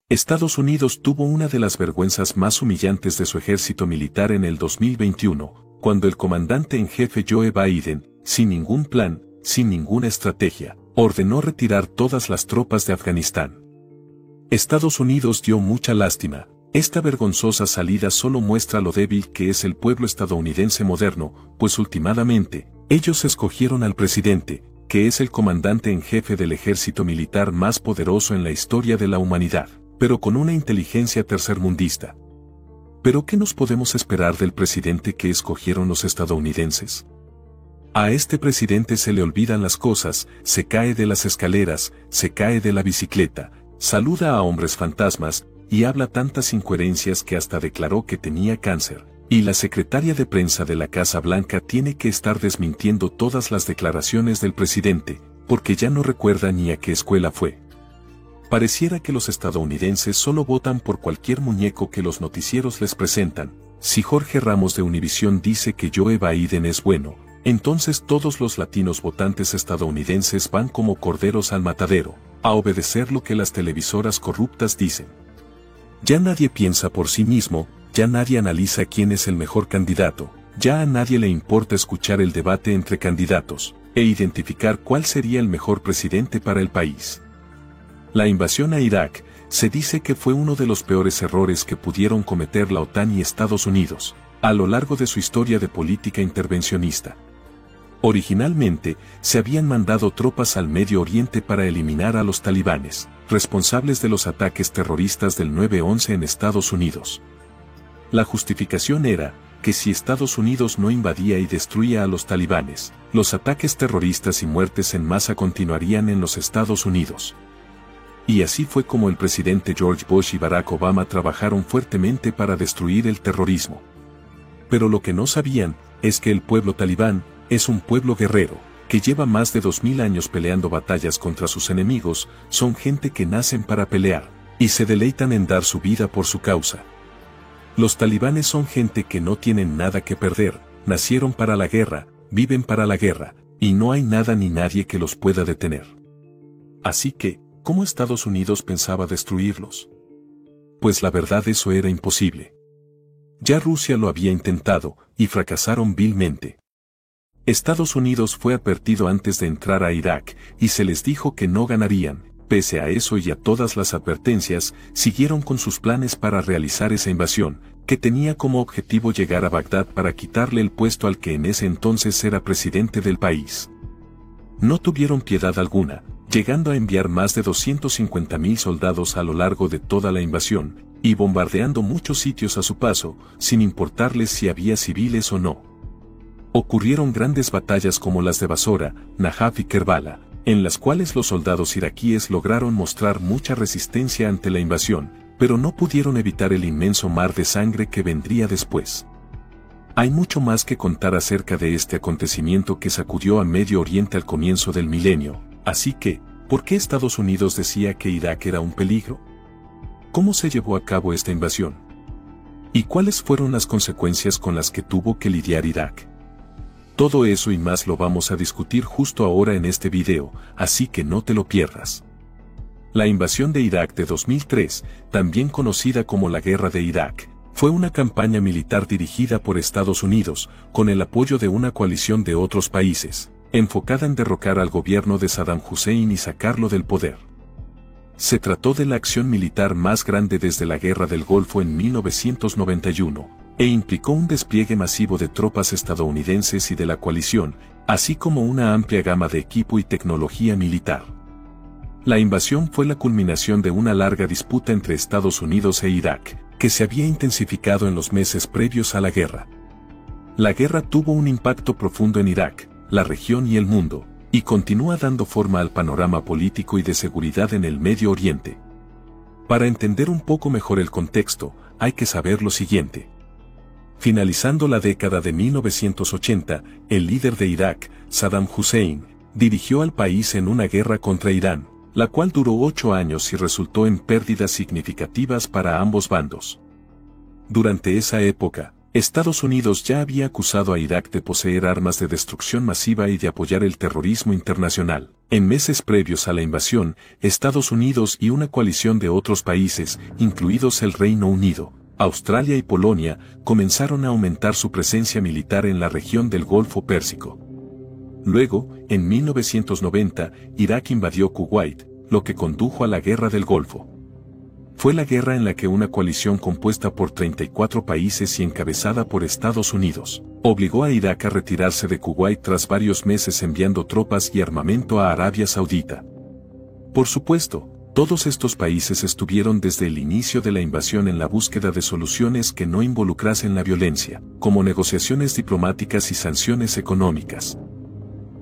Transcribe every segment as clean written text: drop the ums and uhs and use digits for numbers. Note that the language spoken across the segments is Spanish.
Estados Unidos tuvo una de las vergüenzas más humillantes de su ejército militar en el 2021, cuando el comandante en jefe Joe Biden, sin ningún plan, sin ninguna estrategia, ordenó retirar todas las tropas de Afganistán. Estados Unidos dio mucha lástima. Esta vergonzosa salida solo muestra lo débil que es el pueblo estadounidense moderno, pues últimamente, ellos escogieron al presidente, que es el comandante en jefe del ejército militar más poderoso en la historia de la humanidad, pero con una inteligencia tercermundista. ¿Pero qué nos podemos esperar del presidente que escogieron los estadounidenses? A este presidente se le olvidan las cosas, se cae de las escaleras, se cae de la bicicleta, saluda a hombres fantasmas, y habla tantas incoherencias que hasta declaró que tenía cáncer, y la secretaria de prensa de la Casa Blanca tiene que estar desmintiendo todas las declaraciones del presidente, porque ya no recuerda ni a qué escuela fue. Pareciera que los estadounidenses solo votan por cualquier muñeco que los noticieros les presentan. Si Jorge Ramos de Univisión dice que Joe Biden es bueno, entonces todos los latinos votantes estadounidenses van como corderos al matadero, a obedecer lo que las televisoras corruptas dicen. Ya nadie piensa por sí mismo, ya nadie analiza quién es el mejor candidato, ya a nadie le importa escuchar el debate entre candidatos, e identificar cuál sería el mejor presidente para el país. La invasión a Irak, se dice que fue uno de los peores errores que pudieron cometer la OTAN y Estados Unidos, a lo largo de su historia de política intervencionista. Originalmente, se habían mandado tropas al Medio Oriente para eliminar a los talibanes, responsables de los ataques terroristas del 9/11 en Estados Unidos. La justificación era, que si Estados Unidos no invadía y destruía a los talibanes, los ataques terroristas y muertes en masa continuarían en los Estados Unidos. Y así fue como el presidente George Bush y Barack Obama trabajaron fuertemente para destruir el terrorismo. Pero lo que no sabían, es que el pueblo talibán, es un pueblo guerrero, que lleva más de 2000 años peleando batallas contra sus enemigos, son gente que nacen para pelear, y se deleitan en dar su vida por su causa. Los talibanes son gente que no tienen nada que perder, nacieron para la guerra, viven para la guerra, y no hay nada ni nadie que los pueda detener. Así que, ¿cómo Estados Unidos pensaba destruirlos? Pues la verdad eso era imposible. Ya Rusia lo había intentado, y fracasaron vilmente. Estados Unidos fue advertido antes de entrar a Irak, y se les dijo que no ganarían. Pese a eso y a todas las advertencias, siguieron con sus planes para realizar esa invasión, que tenía como objetivo llegar a Bagdad para quitarle el puesto al que en ese entonces era presidente del país. No tuvieron piedad alguna, llegando a enviar más de 250.000 soldados a lo largo de toda la invasión, y bombardeando muchos sitios a su paso, sin importarles si había civiles o no. Ocurrieron grandes batallas como las de Basora, Najaf y Kerbala, en las cuales los soldados iraquíes lograron mostrar mucha resistencia ante la invasión, pero no pudieron evitar el inmenso mar de sangre que vendría después. Hay mucho más que contar acerca de este acontecimiento que sacudió a Medio Oriente al comienzo del milenio, así que, ¿por qué Estados Unidos decía que Irak era un peligro? ¿Cómo se llevó a cabo esta invasión? ¿Y cuáles fueron las consecuencias con las que tuvo que lidiar Irak? Todo eso y más lo vamos a discutir justo ahora en este video, así que no te lo pierdas. La invasión de Irak de 2003, también conocida como la Guerra de Irak, fue una campaña militar dirigida por Estados Unidos, con el apoyo de una coalición de otros países, enfocada en derrocar al gobierno de Saddam Hussein y sacarlo del poder. Se trató de la acción militar más grande desde la Guerra del Golfo en 1991, e implicó un despliegue masivo de tropas estadounidenses y de la coalición, así como una amplia gama de equipo y tecnología militar. La invasión fue la culminación de una larga disputa entre Estados Unidos e Irak, que se había intensificado en los meses previos a la guerra. La guerra tuvo un impacto profundo en Irak, la región y el mundo, y continúa dando forma al panorama político y de seguridad en el Medio Oriente. Para entender un poco mejor el contexto, hay que saber lo siguiente. Finalizando la década de 1980, el líder de Irak, Saddam Hussein, dirigió al país en una guerra contra Irán, la cual duró 8 años y resultó en pérdidas significativas para ambos bandos. Durante esa época, Estados Unidos ya había acusado a Irak de poseer armas de destrucción masiva y de apoyar el terrorismo internacional. En meses previos a la invasión, Estados Unidos y una coalición de otros países, incluidos el Reino Unido, Australia y Polonia, comenzaron a aumentar su presencia militar en la región del Golfo Pérsico. Luego, en 1990, Irak invadió Kuwait, lo que condujo a la Guerra del Golfo. Fue la guerra en la que una coalición compuesta por 34 países y encabezada por Estados Unidos, obligó a Irak a retirarse de Kuwait tras varios meses enviando tropas y armamento a Arabia Saudita. Por supuesto, todos estos países estuvieron desde el inicio de la invasión en la búsqueda de soluciones que no involucrasen la violencia, como negociaciones diplomáticas y sanciones económicas.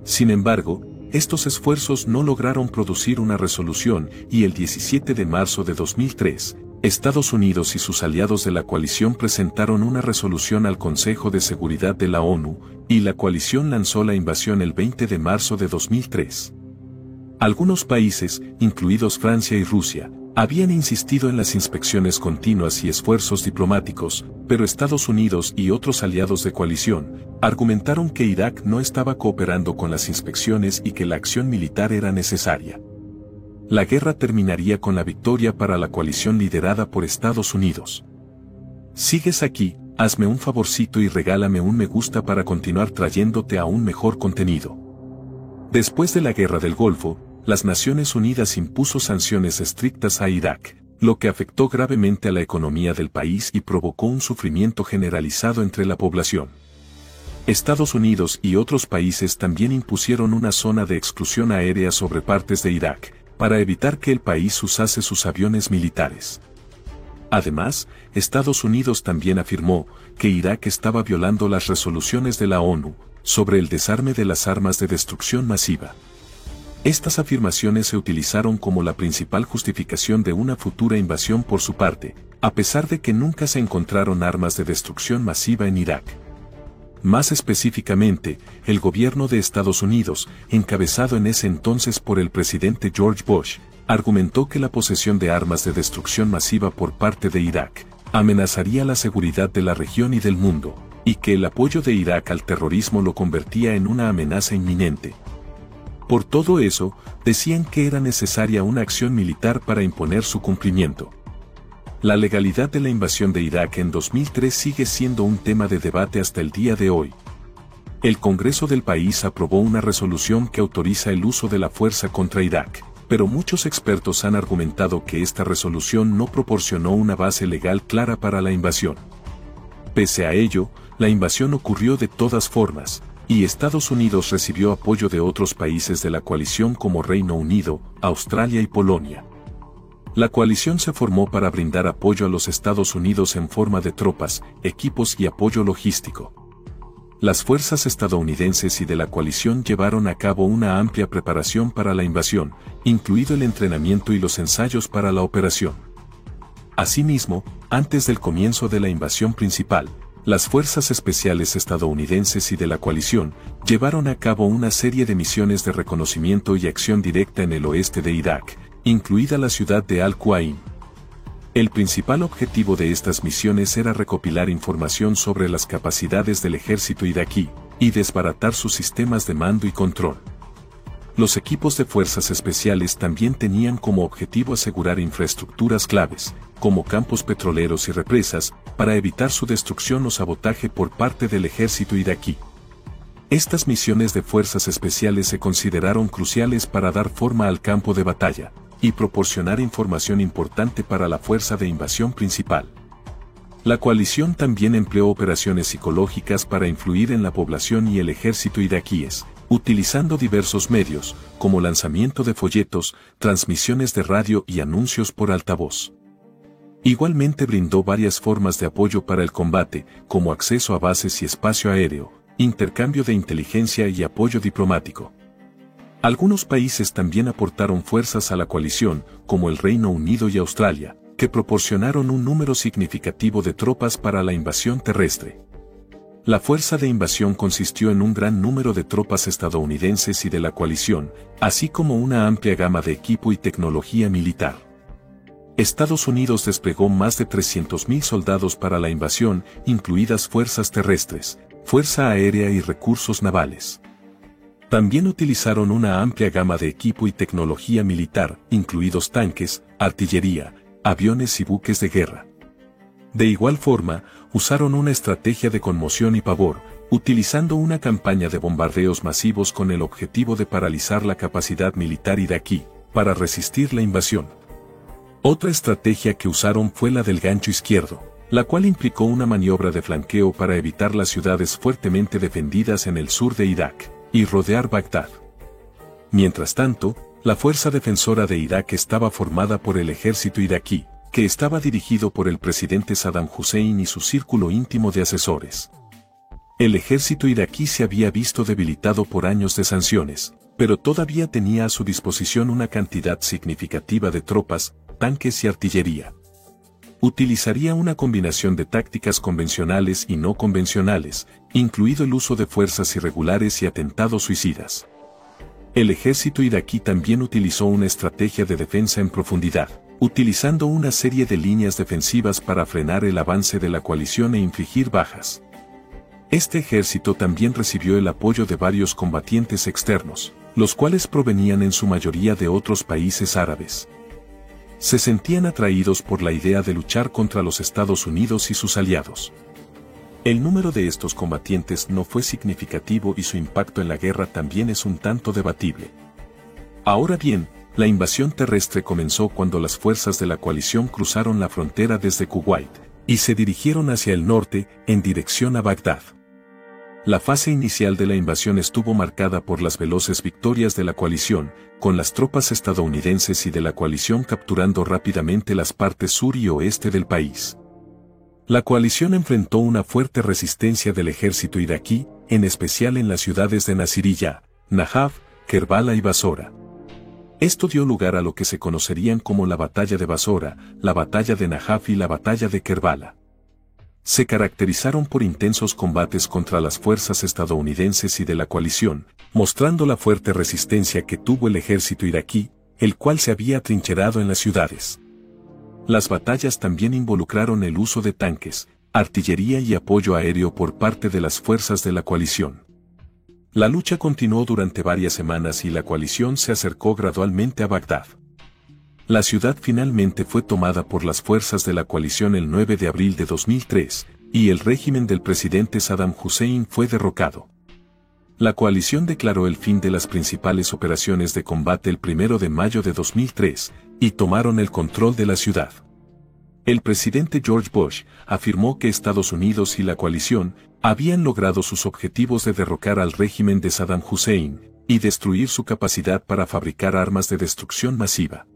Sin embargo, estos esfuerzos no lograron producir una resolución y el 17 de marzo de 2003, Estados Unidos y sus aliados de la coalición presentaron una resolución al Consejo de Seguridad de la ONU, y la coalición lanzó la invasión el 20 de marzo de 2003. Algunos países, incluidos Francia y Rusia, habían insistido en las inspecciones continuas y esfuerzos diplomáticos, pero Estados Unidos y otros aliados de coalición argumentaron que Irak no estaba cooperando con las inspecciones y que la acción militar era necesaria. La guerra terminaría con la victoria para la coalición liderada por Estados Unidos. ¿Sigues aquí? Hazme un favorcito y regálame un me gusta para continuar trayéndote aún mejor contenido. Después de la Guerra del Golfo, las Naciones Unidas impuso sanciones estrictas a Irak, lo que afectó gravemente a la economía del país y provocó un sufrimiento generalizado entre la población. Estados Unidos y otros países también impusieron una zona de exclusión aérea sobre partes de Irak, para evitar que el país usase sus aviones militares. Además, Estados Unidos también afirmó que Irak estaba violando las resoluciones de la ONU sobre el desarme de las armas de destrucción masiva. Estas afirmaciones se utilizaron como la principal justificación de una futura invasión por su parte, a pesar de que nunca se encontraron armas de destrucción masiva en Irak. Más específicamente, el gobierno de Estados Unidos, encabezado en ese entonces por el presidente George Bush, argumentó que la posesión de armas de destrucción masiva por parte de Irak amenazaría la seguridad de la región y del mundo, y que el apoyo de Irak al terrorismo lo convertía en una amenaza inminente. Por todo eso, decían que era necesaria una acción militar para imponer su cumplimiento. La legalidad de la invasión de Irak en 2003 sigue siendo un tema de debate hasta el día de hoy. El Congreso del país aprobó una resolución que autoriza el uso de la fuerza contra Irak, pero muchos expertos han argumentado que esta resolución no proporcionó una base legal clara para la invasión. Pese a ello, la invasión ocurrió de todas formas, y Estados Unidos recibió apoyo de otros países de la coalición como Reino Unido, Australia y Polonia. La coalición se formó para brindar apoyo a los Estados Unidos en forma de tropas, equipos y apoyo logístico. Las fuerzas estadounidenses y de la coalición llevaron a cabo una amplia preparación para la invasión, incluido el entrenamiento y los ensayos para la operación. Asimismo, antes del comienzo de la invasión principal, las fuerzas especiales estadounidenses y de la coalición llevaron a cabo una serie de misiones de reconocimiento y acción directa en el oeste de Irak, incluida la ciudad de Al-Qaim. El principal objetivo de estas misiones era recopilar información sobre las capacidades del ejército iraquí y desbaratar sus sistemas de mando y control. Los equipos de fuerzas especiales también tenían como objetivo asegurar infraestructuras claves, como campos petroleros y represas, para evitar su destrucción o sabotaje por parte del ejército iraquí. Estas misiones de fuerzas especiales se consideraron cruciales para dar forma al campo de batalla y proporcionar información importante para la fuerza de invasión principal. La coalición también empleó operaciones psicológicas para influir en la población y el ejército iraquíes, utilizando diversos medios, como lanzamiento de folletos, transmisiones de radio y anuncios por altavoz. Igualmente brindó varias formas de apoyo para el combate, como acceso a bases y espacio aéreo, intercambio de inteligencia y apoyo diplomático. Algunos países también aportaron fuerzas a la coalición, como el Reino Unido y Australia, que proporcionaron un número significativo de tropas para la invasión terrestre. La fuerza de invasión consistió en un gran número de tropas estadounidenses y de la coalición, así como una amplia gama de equipo y tecnología militar. Estados Unidos desplegó más de 300.000 soldados para la invasión, incluidas fuerzas terrestres, fuerza aérea y recursos navales. También utilizaron una amplia gama de equipo y tecnología militar, incluidos tanques, artillería, aviones y buques de guerra. De igual forma, usaron una estrategia de conmoción y pavor, utilizando una campaña de bombardeos masivos con el objetivo de paralizar la capacidad militar iraquí, para resistir la invasión. Otra estrategia que usaron fue la del gancho izquierdo, la cual implicó una maniobra de flanqueo para evitar las ciudades fuertemente defendidas en el sur de Irak, y rodear Bagdad. Mientras tanto, la fuerza defensora de Irak estaba formada por el ejército iraquí, que estaba dirigido por el presidente Saddam Hussein y su círculo íntimo de asesores. El ejército iraquí se había visto debilitado por años de sanciones, pero todavía tenía a su disposición una cantidad significativa de tropas, tanques y artillería. Utilizaría una combinación de tácticas convencionales y no convencionales, incluido el uso de fuerzas irregulares y atentados suicidas. El ejército iraquí también utilizó una estrategia de defensa en profundidad, utilizando una serie de líneas defensivas para frenar el avance de la coalición e infligir bajas. Este ejército también recibió el apoyo de varios combatientes externos, los cuales provenían en su mayoría de otros países árabes. Se sentían atraídos por la idea de luchar contra los Estados Unidos y sus aliados. El número de estos combatientes no fue significativo y su impacto en la guerra también es un tanto debatible. Ahora bien, la invasión terrestre comenzó cuando las fuerzas de la coalición cruzaron la frontera desde Kuwait, y se dirigieron hacia el norte, en dirección a Bagdad. La fase inicial de la invasión estuvo marcada por las veloces victorias de la coalición, con las tropas estadounidenses y de la coalición capturando rápidamente las partes sur y oeste del país. La coalición enfrentó una fuerte resistencia del ejército iraquí, en especial en las ciudades de Nasiriyah, Najaf, Kerbala y Basora. Esto dio lugar a lo que se conocerían como la Batalla de Basora, la Batalla de Najaf y la Batalla de Kerbala. Se caracterizaron por intensos combates contra las fuerzas estadounidenses y de la coalición, mostrando la fuerte resistencia que tuvo el ejército iraquí, el cual se había atrincherado en las ciudades. Las batallas también involucraron el uso de tanques, artillería y apoyo aéreo por parte de las fuerzas de la coalición. La lucha continuó durante varias semanas y la coalición se acercó gradualmente a Bagdad. La ciudad finalmente fue tomada por las fuerzas de la coalición el 9 de abril de 2003, y el régimen del presidente Saddam Hussein fue derrocado. La coalición declaró el fin de las principales operaciones de combate el 1 de mayo de 2003, y tomaron el control de la ciudad. El presidente George Bush afirmó que Estados Unidos y la coalición habían logrado sus objetivos de derrocar al régimen de Saddam Hussein y destruir su capacidad para fabricar armas de destrucción masiva.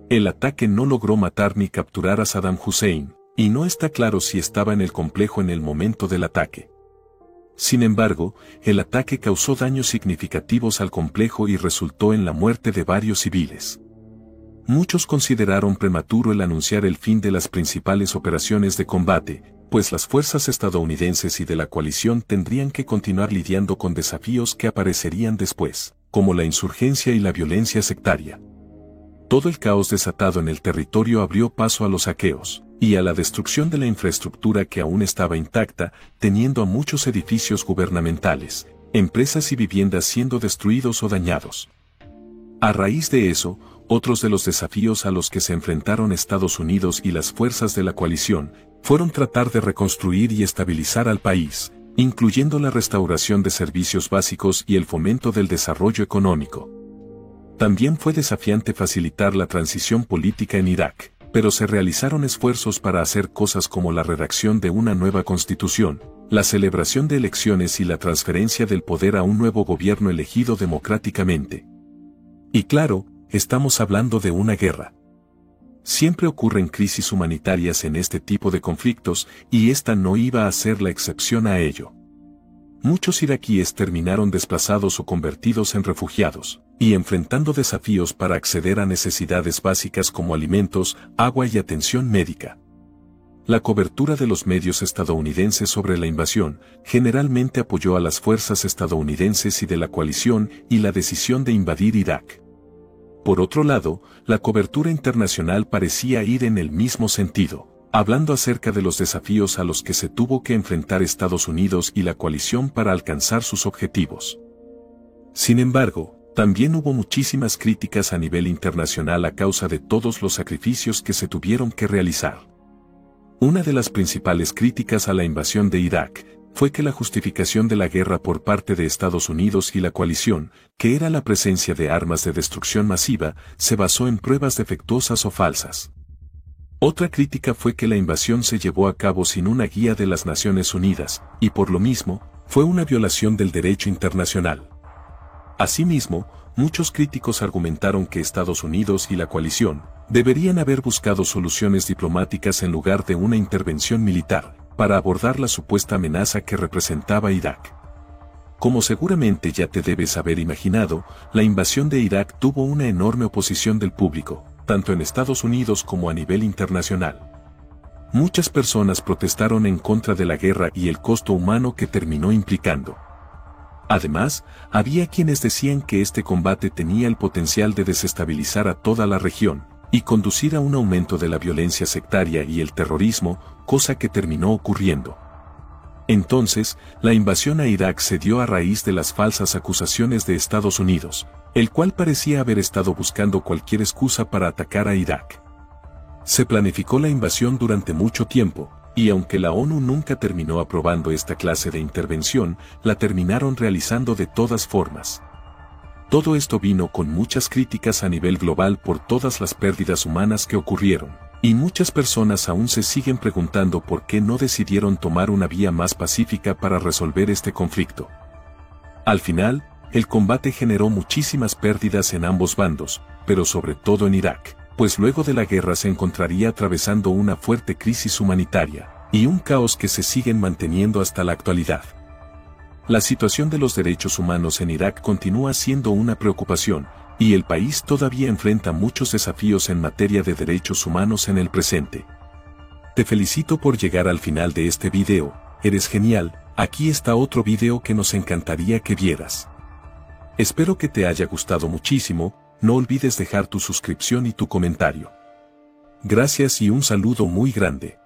El ataque no logró matar ni capturar a Saddam Hussein, y no está claro si estaba en el complejo en el momento del ataque. Sin embargo, el ataque causó daños significativos al complejo y resultó en la muerte de varios civiles. Muchos consideraron prematuro el anunciar el fin de las principales operaciones de combate, pues las fuerzas estadounidenses y de la coalición tendrían que continuar lidiando con desafíos que aparecerían después, como la insurgencia y la violencia sectaria. Todo el caos desatado en el territorio abrió paso a los saqueos, y a la destrucción de la infraestructura que aún estaba intacta, teniendo a muchos edificios gubernamentales, empresas y viviendas siendo destruidos o dañados. A raíz de eso, otros de los desafíos a los que se enfrentaron Estados Unidos y las fuerzas de la coalición, fueron tratar de reconstruir y estabilizar al país, incluyendo la restauración de servicios básicos y el fomento del desarrollo económico. También fue desafiante facilitar la transición política en Irak, pero se realizaron esfuerzos para hacer cosas como la redacción de una nueva constitución, la celebración de elecciones y la transferencia del poder a un nuevo gobierno elegido democráticamente. Y claro, estamos hablando de una guerra. Siempre ocurren crisis humanitarias en este tipo de conflictos, y esta no iba a ser la excepción a ello. Muchos iraquíes terminaron desplazados o convertidos en refugiados, y enfrentando desafíos para acceder a necesidades básicas como alimentos, agua y atención médica. La cobertura de los medios estadounidenses sobre la invasión generalmente apoyó a las fuerzas estadounidenses y de la coalición y la decisión de invadir Irak. Por otro lado, la cobertura internacional parecía ir en el mismo sentido, hablando acerca de los desafíos a los que se tuvo que enfrentar Estados Unidos y la coalición para alcanzar sus objetivos. Sin embargo, también hubo muchísimas críticas a nivel internacional a causa de todos los sacrificios que se tuvieron que realizar. Una de las principales críticas a la invasión de Irak fue que la justificación de la guerra por parte de Estados Unidos y la coalición, que era la presencia de armas de destrucción masiva, se basó en pruebas defectuosas o falsas. Otra crítica fue que la invasión se llevó a cabo sin una guía de las Naciones Unidas, y por lo mismo, fue una violación del derecho internacional. Asimismo, muchos críticos argumentaron que Estados Unidos y la coalición deberían haber buscado soluciones diplomáticas en lugar de una intervención militar, para abordar la supuesta amenaza que representaba Irak. Como seguramente ya te debes haber imaginado, la invasión de Irak tuvo una enorme oposición del público, tanto en Estados Unidos como a nivel internacional. Muchas personas protestaron en contra de la guerra y el costo humano que terminó implicando. Además, había quienes decían que este combate tenía el potencial de desestabilizar a toda la región y conducir a un aumento de la violencia sectaria y el terrorismo, cosa que terminó ocurriendo. Entonces, la invasión a Irak se dio a raíz de las falsas acusaciones de Estados Unidos, el cual parecía haber estado buscando cualquier excusa para atacar a Irak. Se planificó la invasión durante mucho tiempo, y aunque la ONU nunca terminó aprobando esta clase de intervención, la terminaron realizando de todas formas. Todo esto vino con muchas críticas a nivel global por todas las pérdidas humanas que ocurrieron, y muchas personas aún se siguen preguntando por qué no decidieron tomar una vía más pacífica para resolver este conflicto. Al final, el combate generó muchísimas pérdidas en ambos bandos, pero sobre todo en Irak, pues luego de la guerra se encontraría atravesando una fuerte crisis humanitaria, y un caos que se siguen manteniendo hasta la actualidad. La situación de los derechos humanos en Irak continúa siendo una preocupación, y el país todavía enfrenta muchos desafíos en materia de derechos humanos en el presente. Te felicito por llegar al final de este video, eres genial, aquí está otro video que nos encantaría que vieras. Espero que te haya gustado muchísimo, no olvides dejar tu suscripción y tu comentario. Gracias y un saludo muy grande.